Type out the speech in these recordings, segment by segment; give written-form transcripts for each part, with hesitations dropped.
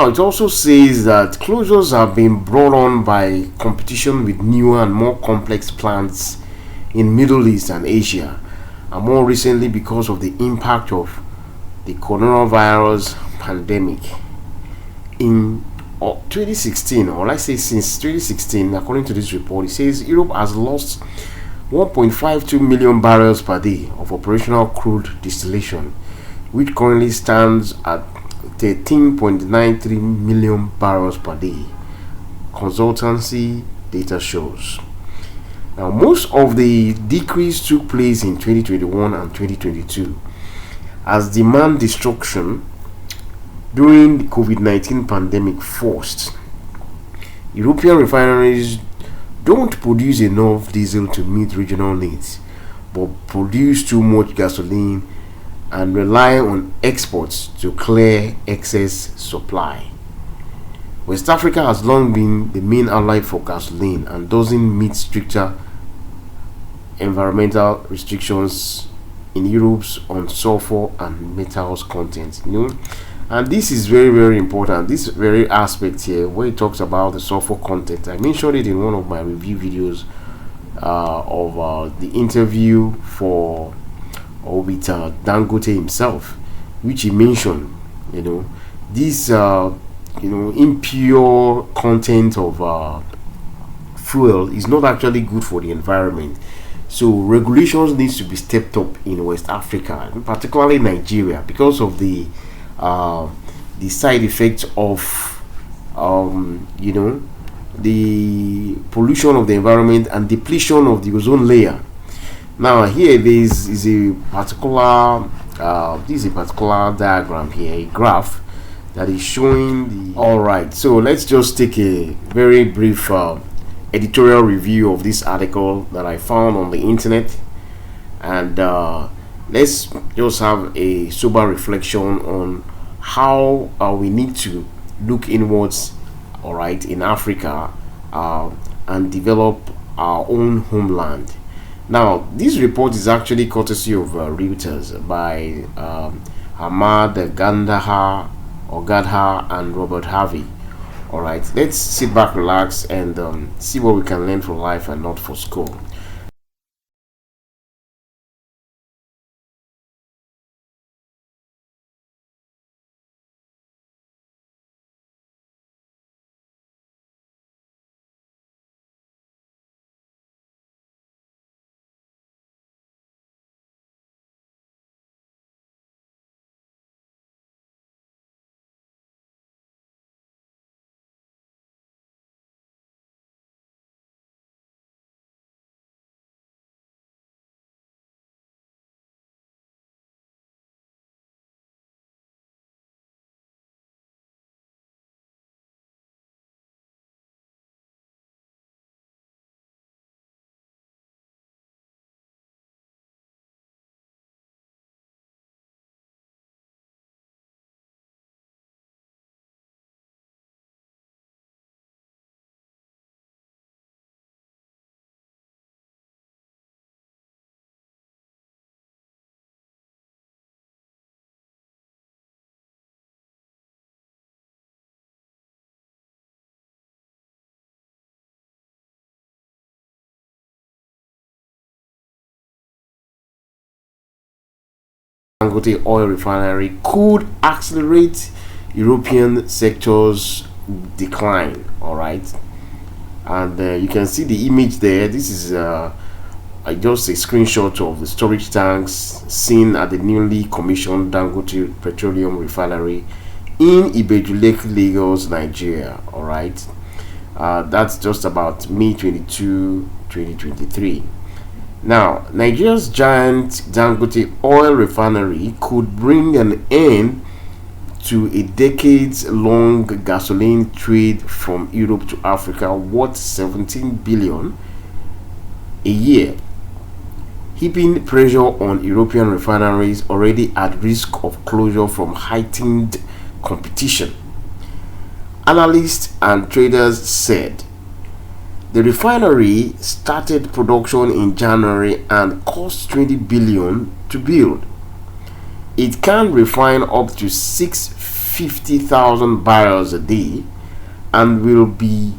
Now, it also says that closures have been brought on by competition with newer and more complex plants in Middle East and Asia, and more recently because of the impact of the coronavirus pandemic. In 2016, or let's say since 2016, according to this report, it says Europe has lost 1.52 million barrels per day of operational crude distillation, which currently stands at 13.93 million barrels per day, consultancy data shows. Now, most of the decrease took place in 2021 and 2022 as demand destruction during the COVID-19 pandemic forced. European refineries don't produce enough diesel to meet regional needs, but produce too much gasoline and rely on exports to clear excess supply. West Africa has long been the main ally for gasoline and doesn't meet stricter environmental restrictions in Europe's on sulfur and metals content. And this is very, very important. This very aspect here, where it talks about the sulfur content, I mentioned it in one of my review videos of the interview for with Dangote himself, which he mentioned. This impure content of fuel is not actually good for the environment. So regulations needs to be stepped up in West Africa, particularly Nigeria, because of the side effects of the pollution of the environment and depletion of the ozone layer. Now here this is a particular diagram here, a graph that is showing the. All right, so let's just take a very brief editorial review of this article that I found on the internet, and let's just have a sober reflection on how we need to look inwards, all right, in Africa, and develop our own homeland. Now, this report is actually courtesy of Reuters by Ahmad Gadha and Robert Harvey. All right, let's sit back, relax, and see what we can learn for life and not for school. Dangote Oil Refinery could accelerate European sector's decline. All right, and you can see the image there. This is just a screenshot of the storage tanks seen at the newly commissioned Dangote Petroleum Refinery in Ibeju-Lekki, Lagos, Nigeria. All right, that's just about May 22, 2023. Now, Nigeria's giant Dangote Oil Refinery could bring an end to a decades-long gasoline trade from Europe to Africa worth 17 billion a year, heaping pressure on European refineries already at risk of closure from heightened competition. Analysts and traders said the refinery started production in January and cost 20 billion to build. It can refine up to 6 50,000 barrels a day and will be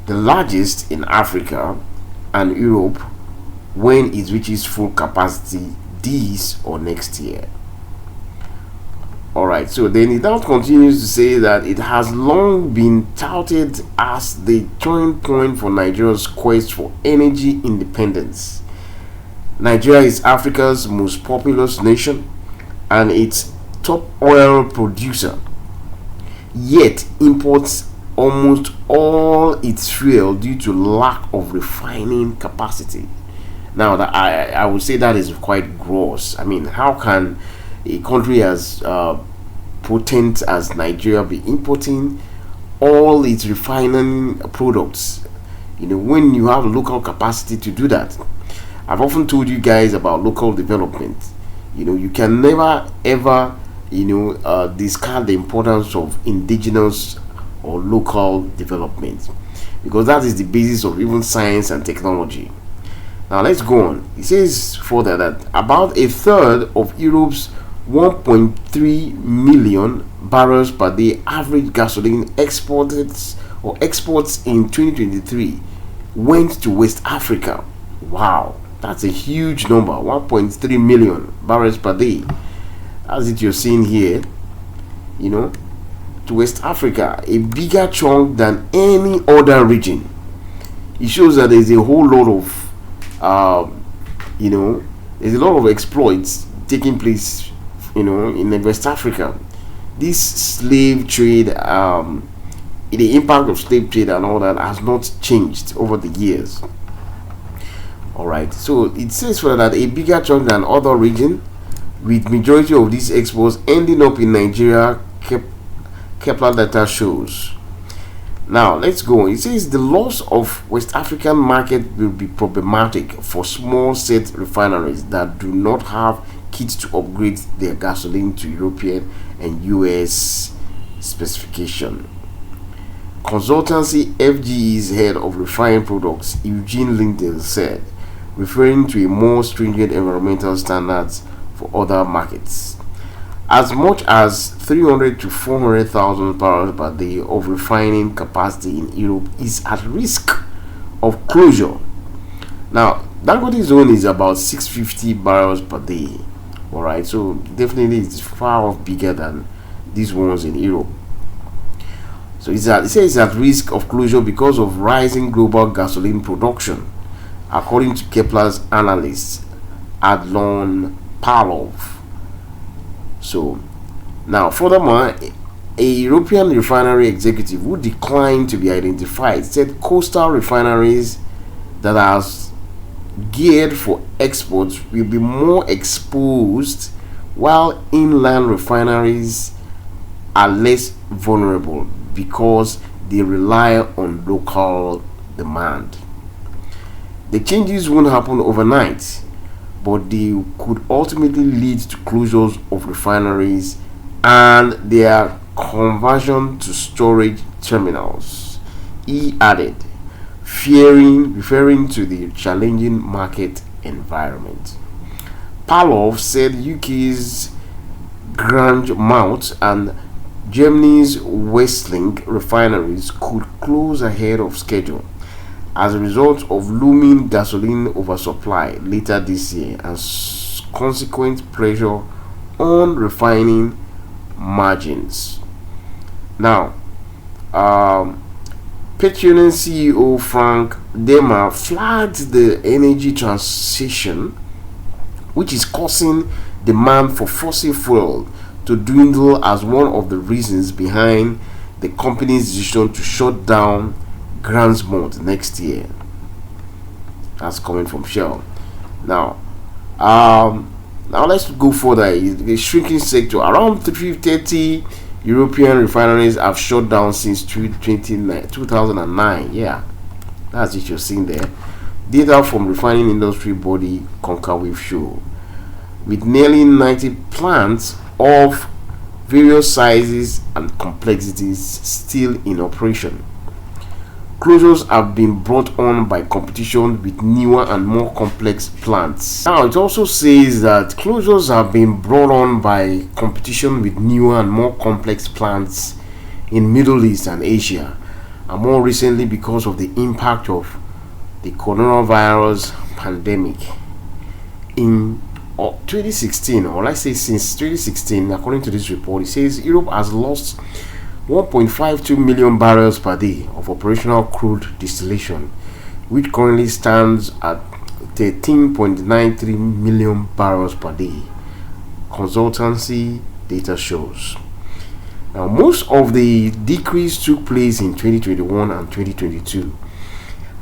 the largest in Africa and Europe when it reaches full capacity this or next year. Alright, so then it now continues to say that it has long been touted as the turning point for Nigeria's quest for energy independence. Nigeria is Africa's most populous nation and its top oil producer, yet imports almost all its fuel due to lack of refining capacity. Now, that I would say that is quite gross. I mean, how can a country as potent as Nigeria be importing all its refining products, when you have local capacity to do that? I've often told you guys about local development. You can never ever discard the importance of indigenous or local development, because that is the basis of even science and technology. Now let's go on. It says further that about a third of Europe's 1.3 million barrels per day average gasoline exports in 2023 went to West Africa. Wow, that's a huge number. 1.3 million barrels per day. As it you're seeing here, to West Africa, a bigger chunk than any other region. It shows that there's a whole lot of there's a lot of exploits taking place in West Africa. This slave trade, the impact of slave trade and all that has not changed over the years. Alright, so it says further that a bigger chunk than other region, with majority of these exports ending up in Nigeria, Kepler data shows. Now let's go. It says the loss of West African market will be problematic for small set refineries that do not have kits to upgrade their gasoline to European and US specification. Consultancy FGE's head of refined products, Eugene Lindell, said, referring to a more stringent environmental standards for other markets. As much as 300 to 400,000 barrels per day of refining capacity in Europe is at risk of closure. Now, Dangote zone is about 650 barrels per day. Alright, so definitely it's far off bigger than these ones in Europe. So it says it's at risk of closure because of rising global gasoline production, according to Kepler's analyst Adlon Palov. So now, furthermore, a European refinery executive who declined to be identified said coastal refineries that are geared for exports will be more exposed, while inland refineries are less vulnerable because they rely on local demand. The changes won't happen overnight, but they could ultimately lead to closures of refineries and their conversion to storage terminals, he added, referring to the challenging market environment. Palov said UK's Grangemouth and Germany's Westlink refineries could close ahead of schedule as a result of looming gasoline oversupply later this year and consequent pressure on refining margins. Now, Petroleum CEO Frank Dema flagged the energy transition, which is causing demand for fossil fuel to dwindle, as one of the reasons behind the company's decision to shut down Grangemouth next year. That's coming from Shell. Now let's go further. The shrinking sector. Around 330 European refineries have shut down since 2009. Yeah, that's what you're seeing there. Data from refining industry body Concawave show, with nearly 90 plants of various sizes and complexities still in operation. closures have been brought on by competition with newer and more complex plants. Now, it also says that closures have been brought on by competition with newer and more complex plants in Middle East and Asia, and more recently because of the impact of the coronavirus pandemic. In 2016, or let's say since 2016, according to this report, it says Europe has lost 1.52 million barrels per day of operational crude distillation, which currently stands at 13.93 million barrels per day, consultancy data shows. Now, most of the decrease took place in 2021 and 2022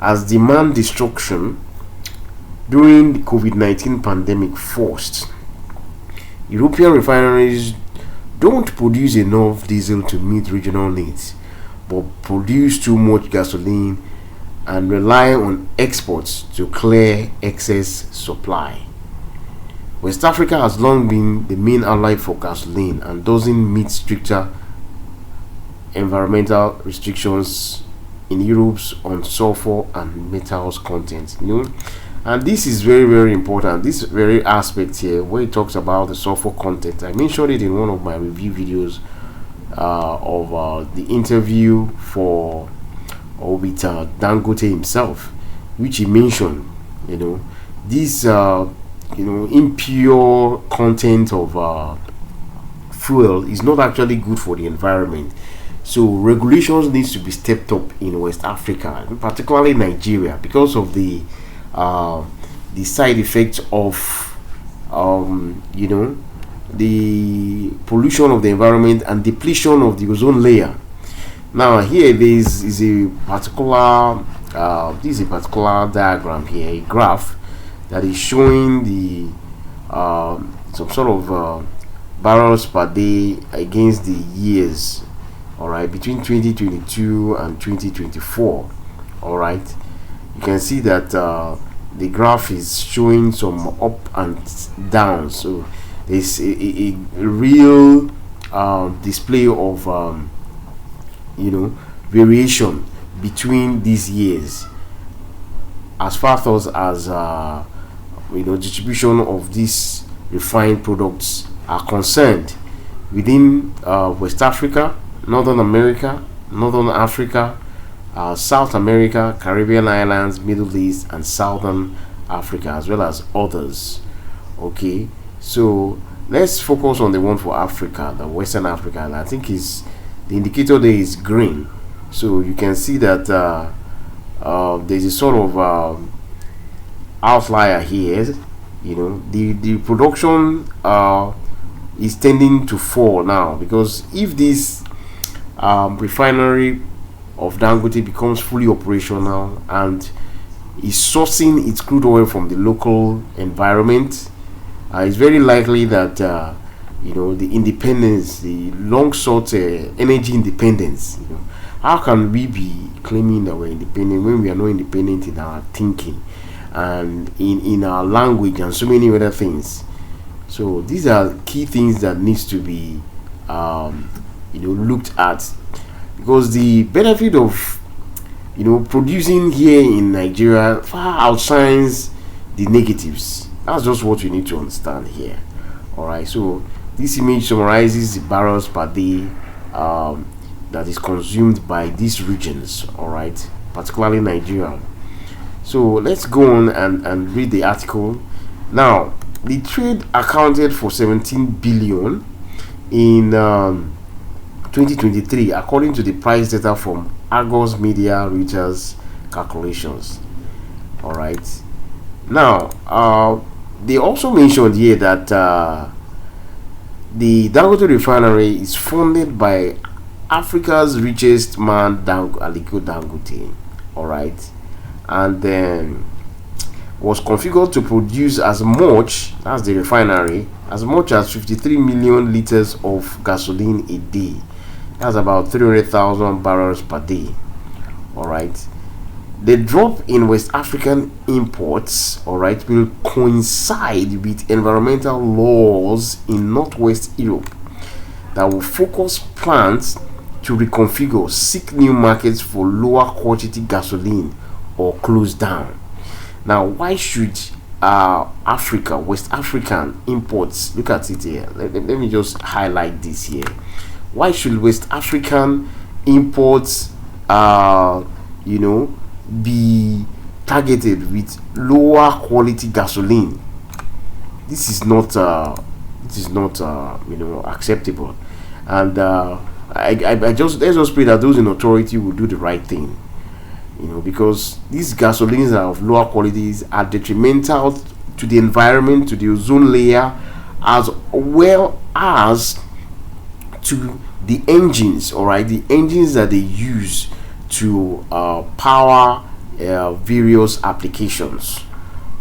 as demand destruction during the COVID-19 pandemic forced European refineries don't produce enough diesel to meet regional needs, but produce too much gasoline and rely on exports to clear excess supply. West Africa has long been the main ally for gasoline and doesn't meet stricter environmental restrictions in Europe's on sulfur and metals content. And this is very, very important. This very aspect here, where it talks about the sulfur content, I mentioned it in one of my review videos of the interview with Dangote himself, which he mentioned. This impure content of fuel is not actually good for the environment. So regulations needs to be stepped up in West Africa, particularly Nigeria, because of the side effects of the pollution of the environment and depletion of the ozone layer. Now here is a particular diagram here, a graph that is showing the some sort of barrels per day against the years, all right, between 2022 and 2024. All right, you can see that the graph is showing some up and down, so there's a real display of variation between these years as far as distribution of these refined products are concerned within West Africa, Northern America, Northern Africa, South America, Caribbean islands, Middle East, and Southern Africa, as well as others. Okay, so let's focus on the one for Africa, the Western Africa, and I think is the indicator there is green. So you can see that there's a sort of outlier here. The production is tending to fall now, because if this refinery of Dangote becomes fully operational and is sourcing its crude oil from the local environment, it's very likely that the independence, the long sought energy independence. How can we be claiming that we're independent when we are not independent in our thinking and in our language and so many other things? So these are key things that needs to be looked at, because the benefit of producing here in Nigeria far outshines the negatives. That's just what you need to understand here. All right, so this image summarizes the barrels per day that is consumed by these regions, all right, particularly Nigeria. So let's go on and read the article. Now, the trade accounted for 17 billion in 2023, according to the price data from Argus Media Reuters calculations. All right. Now, they also mentioned here that the Dangote Refinery is funded by Africa's richest man, Aliko Dangote. All right, and then was configured to produce as much, that's the refinery, as much as 53 million liters of gasoline a day. That's about 300,000 barrels per day. All right. The drop in West African imports, all right, will coincide with environmental laws in Northwest Europe that will focus plants to reconfigure, seek new markets for lower quality gasoline, or close down. Now, why should Africa, West African imports, look at it here, let me just highlight this here. Why should West African imports be targeted with lower quality gasoline? This is not acceptable. And I just, let's just pray that those in authority will do the right thing, because these gasolines are of lower qualities, are detrimental to the environment, to the ozone layer, as well as to the engines. All right, the engines that they use to power various applications.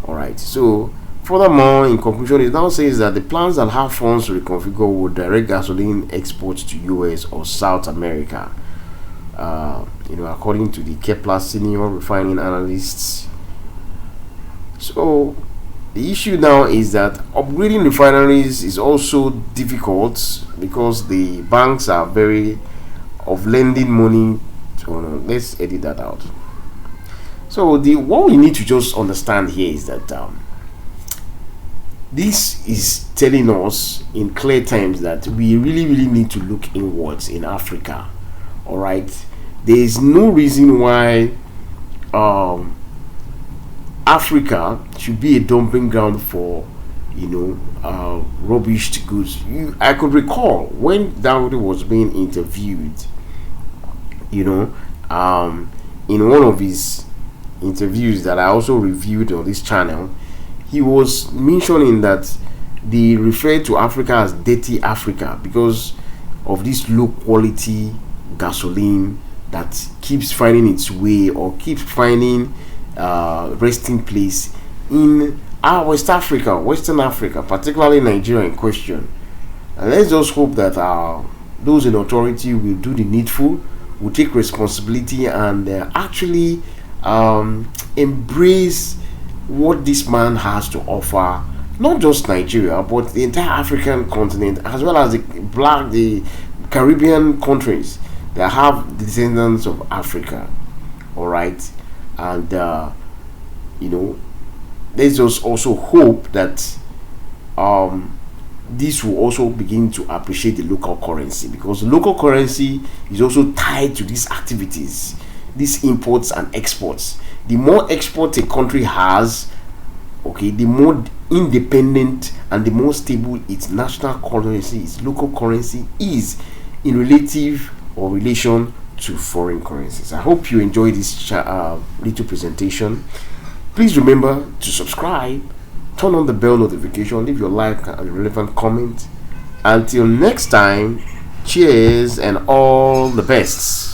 All right, so furthermore, in conclusion, it now says that the plans that have funds to reconfigure will direct gasoline exports to US or South America. According to the Kepler senior refining analysts. So the issue now is that upgrading refineries is also difficult because the banks are very of lending money to, let's edit that out. So what we need to just understand here is that this is telling us in clear terms that we really need to look inwards in Africa. All right, there is no reason why Africa should be a dumping ground for rubbish goods. I could recall when Dangote was being interviewed, in one of his interviews that I also reviewed on this channel, he was mentioning that they refer to Africa as dirty Africa because of this low quality gasoline that keeps finding its way or keeps finding resting place in West Africa, Western Africa, particularly Nigeria in question. And let's just hope that those in authority will do the needful, will take responsibility, and actually embrace what this man has to offer, not just Nigeria but the entire African continent, as well as the Caribbean countries that have descendants of Africa. All right, and let's just also hope that this will also begin to appreciate the local currency, because the local currency is also tied to these activities, these imports and exports. The more export a country has, okay, the more independent and the more stable its national currency, its local currency is in relative or relation to foreign currencies. I hope you enjoyed this little presentation. Please remember to subscribe, turn on the bell notification, leave your like and relevant comment. Until next time, cheers and all the best.